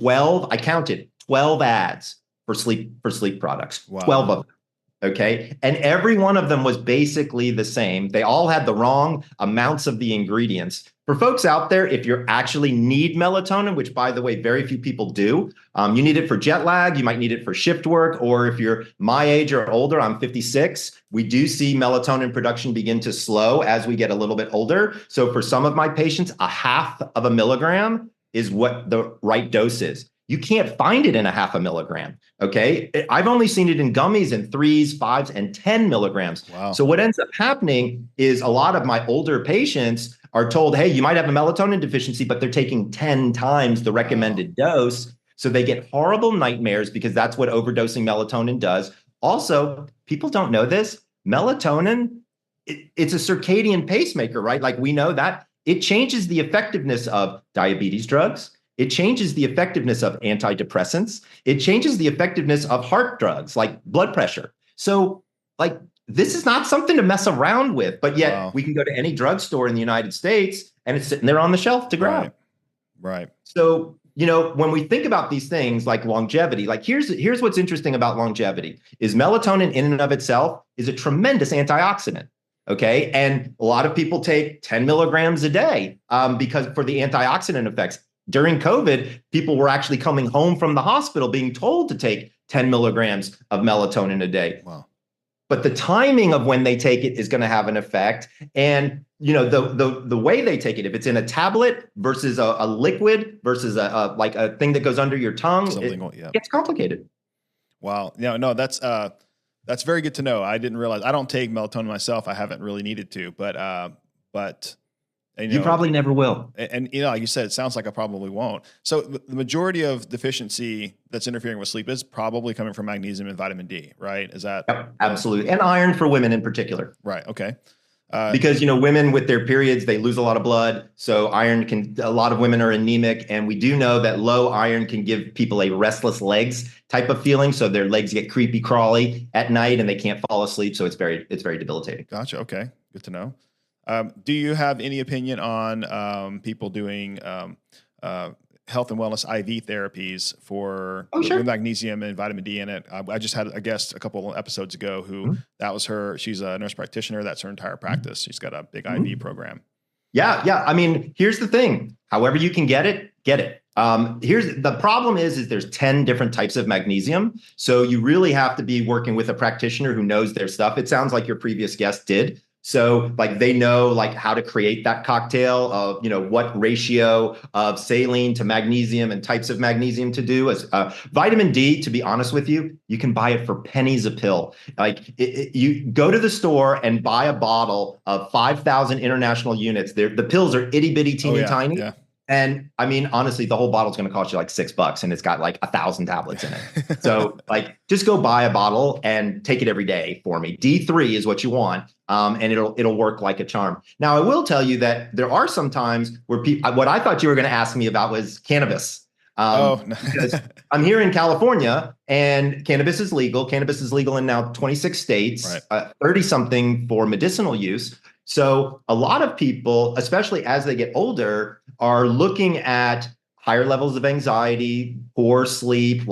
I counted 12 ads for sleep products. Wow. 12 of them. Okay. And every one of them was basically the same. They all had the wrong amounts of the ingredients. For folks out there, if you actually need melatonin, which by the way, very few people do, you need it for jet lag, you might need it for shift work, or if you're my age or older, I'm 56, we do see melatonin production begin to slow as we get a little bit older. So for some of my patients, a half of a milligram is what the right dose is. You can't find it in a half a milligram. Okay. I've only seen it in gummies in 3s, 5s, and 10 milligrams. Wow. So what ends up happening is a lot of my older patients are told, hey, you might have a melatonin deficiency, but they're taking 10 times the recommended dose. So they get horrible nightmares because that's what overdosing melatonin does. Also, people don't know this. Melatonin, it's a circadian pacemaker, right? Like we know that it changes the effectiveness of diabetes drugs. It changes the effectiveness of antidepressants. It changes the effectiveness of heart drugs like blood pressure. So like this is not something to mess around with, but yet we can go to any drugstore in the United States and it's sitting there on the shelf to grab. Right. So, you know, when we think about these things like longevity, like here's what's interesting about longevity is melatonin in and of itself is a tremendous antioxidant. Okay. And a lot of people take 10 milligrams a day because for the antioxidant effects. During COVID, people were actually coming home from the hospital being told to take 10 milligrams of melatonin a day. Wow. But the timing of when they take it is going to have an effect. And you know, the way they take it, if it's in a tablet versus a liquid versus a like a thing that goes under your tongue, it gets complicated. Wow. No, that's very good to know. I didn't realize. I don't take melatonin myself. I haven't really needed to, but you probably never will. And you know, like you said, it sounds like I probably won't. So the majority of deficiency that's interfering with sleep is probably coming from magnesium and vitamin D, right? Is that? Yep, absolutely. And iron for women in particular. Right. Okay. Because, you know, women with their periods, they lose a lot of blood. So a lot of women are anemic. And we do know that low iron can give people a restless legs type of feeling. So their legs get creepy crawly at night and they can't fall asleep. So it's very debilitating. Gotcha. Okay. Good to know. Do you have any opinion on people doing health and wellness IV therapies for with magnesium and vitamin D in it? I just had a guest a couple of episodes ago who that was her. She's a nurse practitioner. That's her entire practice. She's got a big IV program. Yeah. I mean, here's the thing. However you can get it, get it. Here's the problem is there's 10 different types of magnesium. So you really have to be working with a practitioner who knows their stuff. It sounds like your previous guest did. So like they know like how to create that cocktail of, you know, what ratio of saline to magnesium and types of magnesium to do. As vitamin D, to be honest with you, you can buy it for pennies a pill. Like you go to the store and buy a bottle of 5,000 international units. The pills are itty bitty teeny tiny. Yeah. And I mean, honestly, the whole bottle is going to cost you like $6 and it's got like 1,000 tablets in it. So like, just go buy a bottle and take it every day for me. D3 is what you want. And it'll work like a charm. Now, I will tell you that there are some times where what I thought you were going to ask me about was cannabis. Because I'm here in California and cannabis is legal. Cannabis is legal in now 26 states, 30 something for medicinal use. So a lot of people, especially as they get older, are looking at higher levels of anxiety, poor sleep,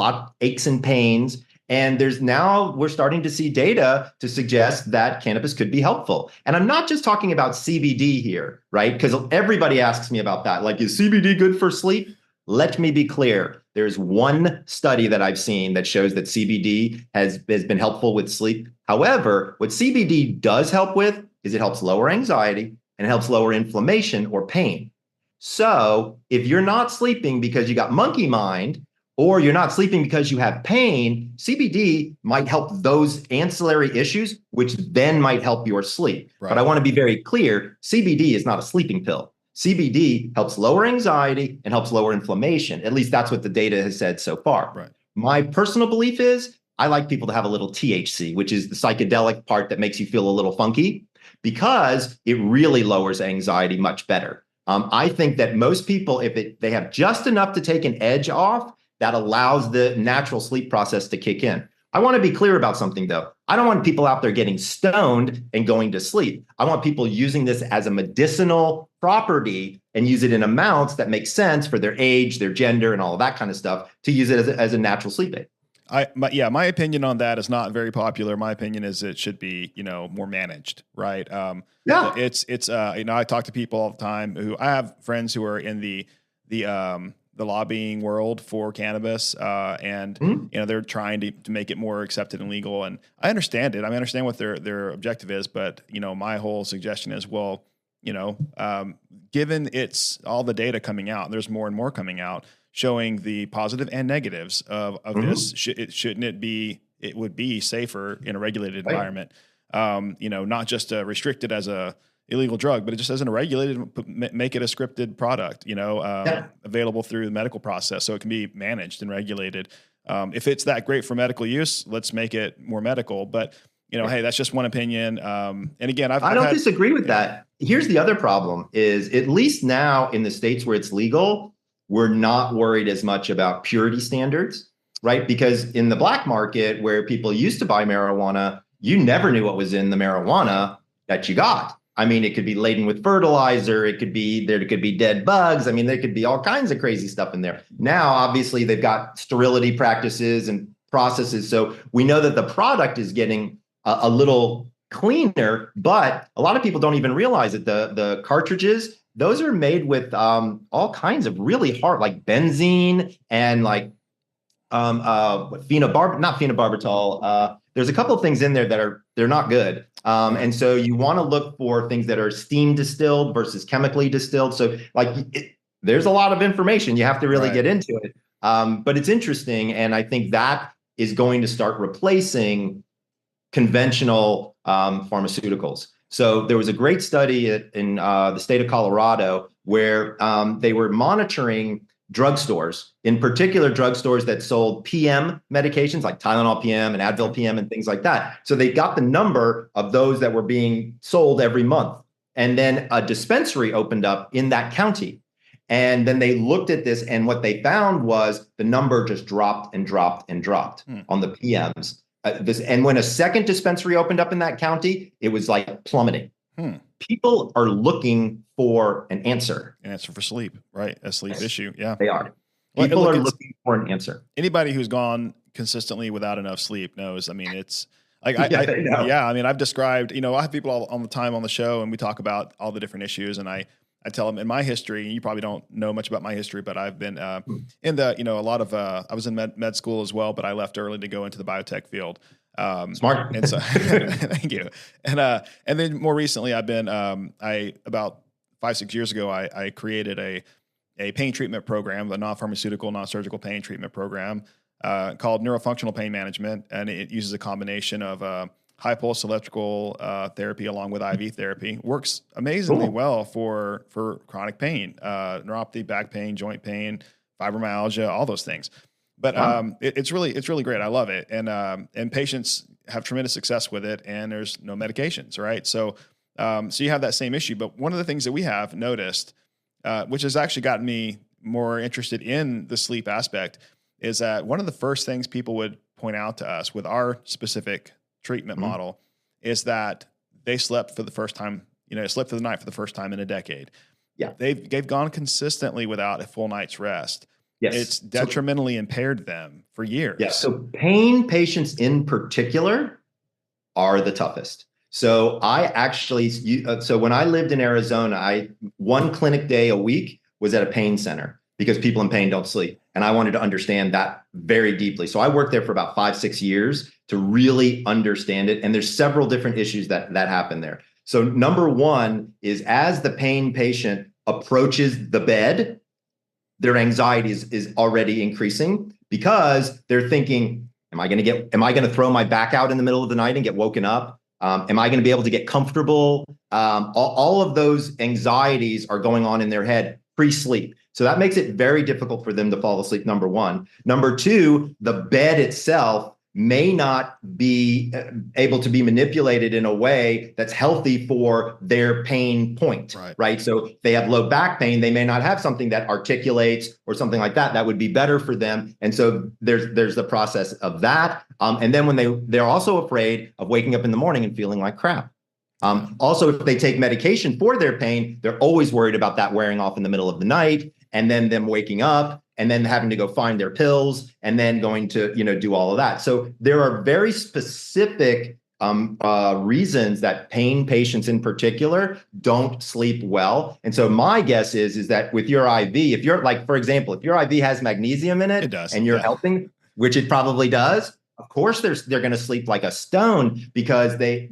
aches and pains. And we're starting to see data to suggest that cannabis could be helpful. And I'm not just talking about CBD here, right? Because everybody asks me about that. Like, is CBD good for sleep? Let me be clear. There's one study that I've seen that shows that CBD has been helpful with sleep. However, what CBD does help with is it helps lower anxiety and it helps lower inflammation or pain. So if you're not sleeping because you got monkey mind, or you're not sleeping because you have pain, CBD might help those ancillary issues, which then might help your sleep. Right. But I want to be very clear, CBD is not a sleeping pill. CBD helps lower anxiety and helps lower inflammation. At least that's what the data has said so far. Right. My personal belief is I like people to have a little THC, which is the psychedelic part that makes you feel a little funky, because it really lowers anxiety much better. I think that most people, if they have just enough to take an edge off, that allows the natural sleep process to kick in. I want to be clear about something, though. I don't want people out there getting stoned and going to sleep. I want people using this as a medicinal property and use it in amounts that make sense for their age, their gender, and all of that kind of stuff to use it as a natural sleep aid. My opinion on that is not very popular. My opinion is it should be, more managed, right? Yeah. It's I talk to people all the time I have friends who are in the lobbying world for cannabis, and they're trying to make it more accepted and legal. And I understand it. I understand what their objective is, but my whole suggestion is, well, given it's all the data coming out, there's more and more coming out showing the positive and negatives of this. It would be safer in a regulated environment. Not just restricted as a illegal drug, but it just as a regulated, make it a scripted product, available through the medical process. So it can be managed and regulated. If it's that great for medical use, let's make it more medical. But, hey, that's just one opinion. And again, I don't disagree with that. Here's the other problem is, at least now in the states where it's legal, we're not worried as much about purity standards, right? Because in the black market where people used to buy marijuana, you never knew what was in the marijuana that you got. It could be laden with fertilizer. There could be dead bugs. There could be all kinds of crazy stuff in there. Now, obviously, they've got sterility practices and processes. So we know that the product is getting a little cleaner, but a lot of people don't even realize that the cartridges, those are made with all kinds of really hard, like benzene and like not phenobarbital. There's a couple of things in there that they're not good. And so you want to look for things that are steam distilled versus chemically distilled. So there's a lot of information. You have to really get into it. But it's interesting. And I think that is going to start replacing conventional pharmaceuticals. So there was a great study in the state of Colorado where they were monitoring drugstores, in particular drugstores that sold PM medications like Tylenol PM and Advil PM and things like that. So they got the number of those that were being sold every month. And then a dispensary opened up in that county. And then they looked at this, and what they found was the number just dropped and dropped and dropped on the PMs. And when a second dispensary opened up in that county, it was like plummeting. People are looking for an answer. An answer for sleep, right? A sleep issue. Yeah, they are. People are looking for an answer. Anybody who's gone consistently without enough sleep knows. It's like, I've described, I have people all the time on the show, and we talk about all the different issues. And I tell them in my history, and you probably don't know much about my history, but I've been in the, I was in med school as well, but I left early to go into the biotech field. Smart. And so, thank you. And then more recently, I've been, about 5-6 years ago, I created a pain treatment program, a non-pharmaceutical, non-surgical pain treatment program called neurofunctional pain management. And it uses a combination of high pulse electrical therapy along with IV therapy. Works amazingly well for chronic pain, neuropathy, back pain, joint pain, fibromyalgia, all those things. But it's really great. I love it, and patients have tremendous success with it. And there's no medications, right? So you have that same issue. But one of the things that we have noticed, which has actually gotten me more interested in the sleep aspect, is that one of the first things people would point out to us with our specific treatment model is that they slept for the first time. Slept through the night for the first time in a decade. Yeah, they've gone consistently without a full night's rest. Yes. It's detrimentally impaired them for years. Yeah. So pain patients in particular are the toughest. So I actually, so when I lived in Arizona, one clinic day a week was at a pain center because people in pain don't sleep. And I wanted to understand that very deeply. So I worked there for about 5-6 years to really understand it. And there's several different issues that happen there. So number one is, as the pain patient approaches the bed, their anxiety is already increasing because they're thinking, am I going to throw my back out in the middle of the night and get woken up? Am I going to be able to get comfortable? All of those anxieties are going on in their head pre-sleep. So that makes it very difficult for them to fall asleep, number one. Number two, the bed itself may not be able to be manipulated in a way that's healthy for their pain point, right? So if they have low back pain, they may not have something that articulates or something like that would be better for them. And so there's the process of that. And then when they're also afraid of waking up in the morning and feeling like crap. Also, if they take medication for their pain, they're always worried about that wearing off in the middle of the night. and then them waking up and then having to go find their pills and then going to, do all of that. So there are very specific reasons that pain patients in particular don't sleep well. And so my guess is that with your IV, if you're like, for example, if your IV has magnesium in it does, and you're helping, which it probably does, of course they're going to sleep like a stone, because they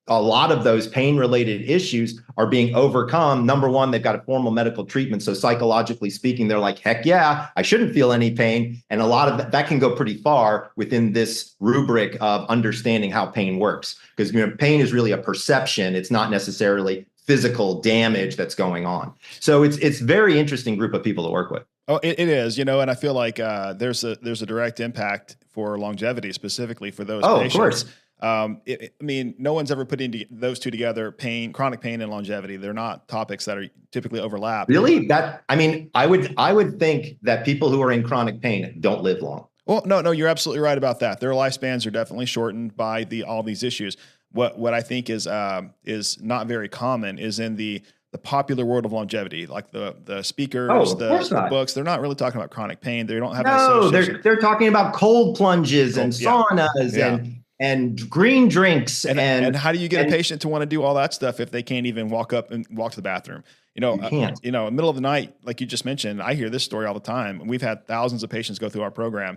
a lot of those pain related issues are being overcome. Number one, they've got a formal medical treatment. So psychologically speaking, they're like, heck yeah, I shouldn't feel any pain. And a lot of that can go pretty far within this rubric of understanding how pain works, because pain is really a perception. It's not necessarily physical damage that's going on. So it's very interesting group of people to work with. Oh, it is, and I feel like there's a direct impact for longevity, specifically for those patients. Of course. I mean, no one's ever put into those two together, chronic pain and longevity. They're not topics that are typically overlap. Really? I would think that people who are in chronic pain don't live long. Well, no, you're absolutely right about that. Their lifespans are definitely shortened by all these issues. What I think is not very common is in the popular world of longevity, like the speakers, the books. They're not really talking about chronic pain. They don't have an association. They're talking about cold plunges and saunas and green drinks and how do you get a patient to want to do all that stuff if they can't even walk up and walk to the bathroom? In the middle of the night, like you just mentioned, I hear this story all the time. We've had thousands of patients go through our program.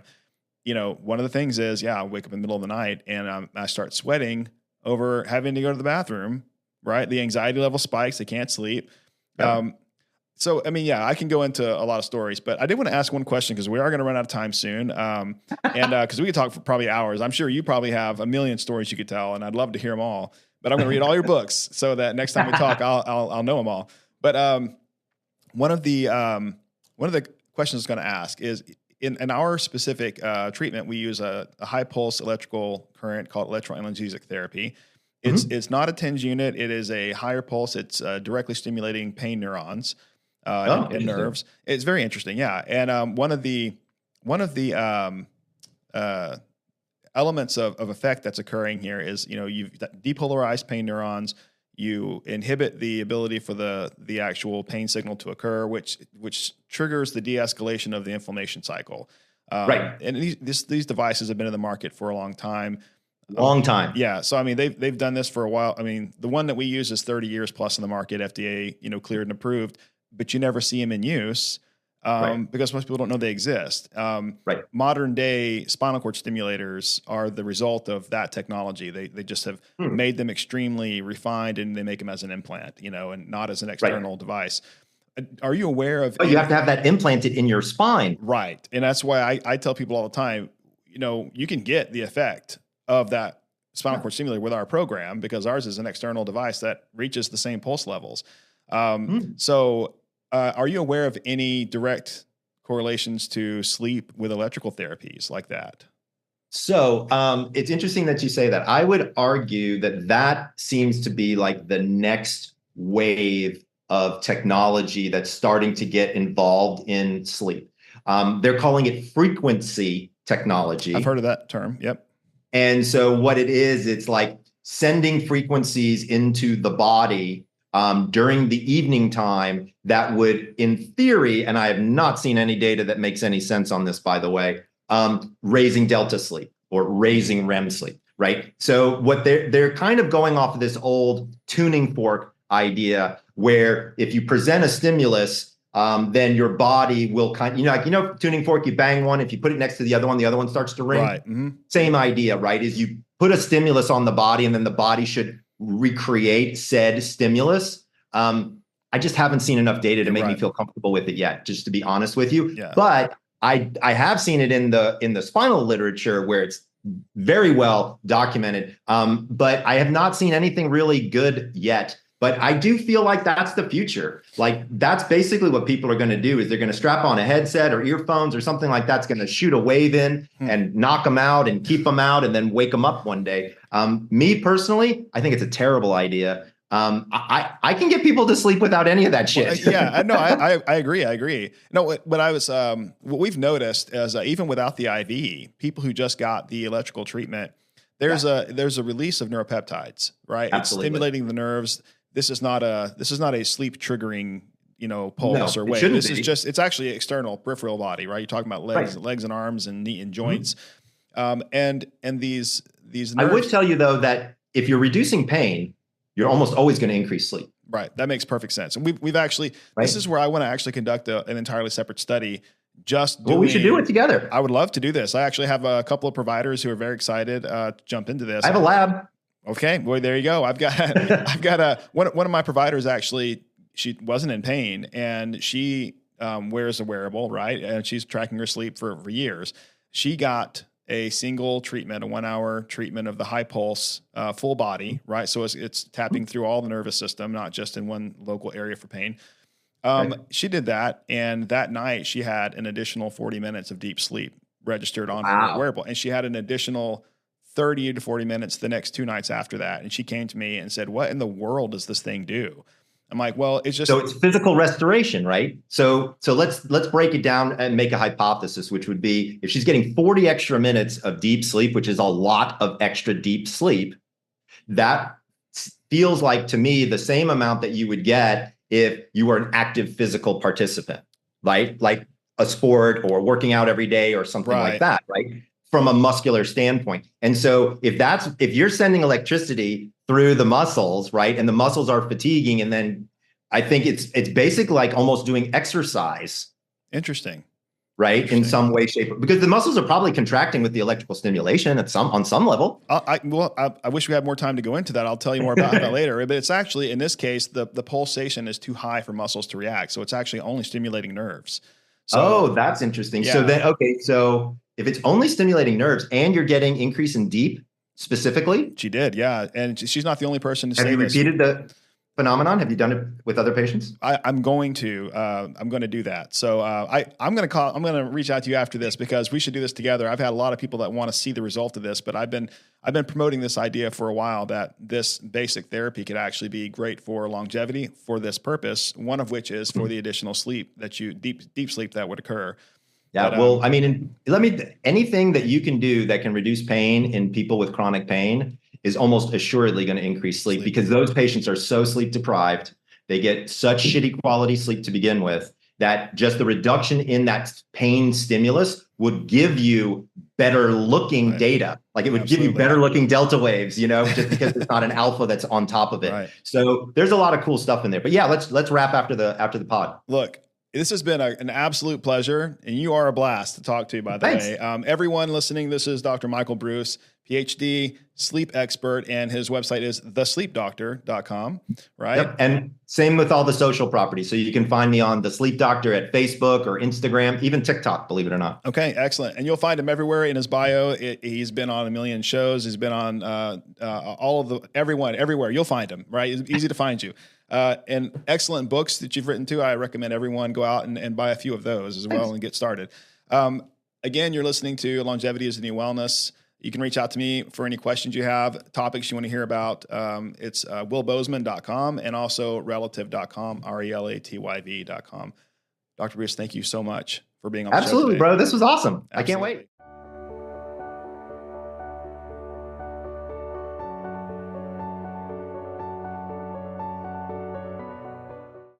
One of the things is, I wake up in the middle of the night and I start sweating over having to go to the bathroom. Right. The anxiety level spikes. They can't sleep. Yeah. So, I mean, I can go into a lot of stories, but I did want to ask one question because we are going to run out of time soon. And because we could talk for probably hours. I'm sure you probably have a million stories you could tell, and I'd love to hear them all. But I'm going to read all your books so that next time we talk, I'll know them all. But one of the questions I was going to ask is, in our specific treatment, we use a high pulse electrical current called electroanalytic therapy. It's not a TENS unit. It is a higher pulse. It's directly stimulating pain neurons and nerves. It's very interesting. Yeah. And one of the elements of effect that's occurring here is, you've depolarized pain neurons. You inhibit the ability for the actual pain signal to occur, which triggers the de-escalation of the inflammation cycle. Right. And these devices have been in the market for a long time. Long time. Yeah. So, I mean, they've done this for a while. I mean, the one that we use is 30 years plus in the market, FDA, cleared and approved, but you never see them in use because most people don't know they exist. Right. Modern day spinal cord stimulators are the result of that technology. They just have made them extremely refined, and they make them as an implant, and not as an external device. Are you aware of? But you have to have that implanted in your spine. Right. And that's why I tell people all the time, you can get the effect of that spinal cord stimulator with our program, because ours is an external device that reaches the same pulse levels. So are you aware of any direct correlations to sleep with electrical therapies like that? So it's interesting that you say that. I would argue that seems to be like the next wave of technology that's starting to get involved in sleep. They're calling it frequency technology. I've heard of that term. Yep. And so what it is, it's like sending frequencies into the body during the evening time that would, in theory, and I have not seen any data that makes any sense on this, by the way, raising delta sleep or raising REM sleep, right? So what they're kind of going off of this old tuning fork idea, where if you present a stimulus, then your body will tuning fork, you bang one, if you put it next to the other one starts to ring. Right. Mm-hmm. Same idea, right? Is you put a stimulus on the body and then the body should recreate said stimulus. I just haven't seen enough data to make me feel comfortable with it yet, just to be honest with you. Yeah. But I have seen it in the spinal literature where it's very well documented. But I have not seen anything really good yet. But I do feel like that's the future. Like that's basically what people are going to do, is they're going to strap on a headset or earphones or something like that's going to shoot a wave in and knock them out and keep them out and then wake them up one day. Me personally, I think it's a terrible idea. I can get people to sleep without any of that shit. Well, no, I agree. I agree. No, what we've noticed is even without the IV, people who just got the electrical treatment, there's a release of neuropeptides, right? Absolutely. It's stimulating the nerves. This is not a sleep triggering, pulse No, or it weight. shouldn't This is be. just, it's actually external peripheral body, right? You're talking about legs, Right. legs and arms and knee and joints. And these I would nerves. tell you though that if you're reducing pain, you're almost always going to increase sleep. Right. That makes perfect sense. And we've actually, this Right. is where I want to actually conduct an entirely separate study. Well, we should do it together. I would love to do this. I actually have a couple of providers who are very excited to jump into this. I have a lab. Okay, boy, there you go. I've got one of my providers actually. She wasn't in pain, and she wears a wearable, right? And she's tracking her sleep for years. She got a single treatment, a 1 hour treatment of the high pulse, full body, right? So it's tapping through all the nervous system, not just in one local area for pain. She did that, and that night she had an additional 40 minutes of deep sleep registered on her wearable, and she had an additional 30 to 40 minutes the next 2 nights after that. And she came to me and said, "What in the world does this thing do?" I'm like, "Well, it's just..." So it's physical restoration, right? So let's break it down and make a hypothesis, which would be if she's getting 40 extra minutes of deep sleep, which is a lot of extra deep sleep, that feels like to me the same amount that you would get if you were an active physical participant, right? Like a sport or working out every day or something like that, right? From a muscular standpoint. And so if you're sending electricity through the muscles, right, and the muscles are fatiguing, and then I think it's basically like almost doing exercise. Interesting. Right, in some way, shape, because the muscles are probably contracting with the electrical stimulation on some level. I wish we had more time to go into that. I'll tell you more about that later. But it's actually, in this case, the pulsation is too high for muscles to react, so it's actually only stimulating nerves. So, that's interesting. Yeah. So then, so if it's only stimulating nerves and you're getting increase in deep specifically, she did, yeah, and she's not the only person to say this. Have you repeated the phenomenon? Have you done it with other patients? I'm going to do that. So I'm going to reach out to you after this because we should do this together. I've had a lot of people that want to see the result of this, but I've been promoting this idea for a while that this basic therapy could actually be great for longevity for this purpose. One of which is for the additional sleep that deep sleep that would occur. Yeah. But, I mean, anything that you can do that can reduce pain in people with chronic pain is almost assuredly going to increase sleep because those patients are so sleep deprived. They get such shitty quality sleep to begin with that just the reduction in that pain stimulus would give you better looking data. Like it would give you better looking delta waves, just because it's not an alpha that's on top of it. Right. So there's a lot of cool stuff in there. But yeah, let's wrap after the pod. Look, this has been an absolute pleasure, and you are a blast to talk to, by the way. Everyone listening, this is Dr. Michael Breus, Ph.D., sleep expert, and his website is thesleepdoctor.com, right? Yep. And same with all the social properties. So you can find me on The Sleep Doctor at Facebook or Instagram, even TikTok, believe it or not. Okay, excellent. And you'll find him everywhere in his bio. He's been on a million everywhere. You'll find him, right? It's easy to find you. And excellent books that you've written too. I recommend everyone go out and buy a few of those as well and get started. Again, you're listening to Longevity is the New Wellness. You can reach out to me for any questions you have, topics you want to hear about. It's willbozeman.com and also relative.com, relatyv.com. Dr. Breus, thank you so much for being on the show today. Absolutely, bro. This was awesome. Absolutely. I can't wait.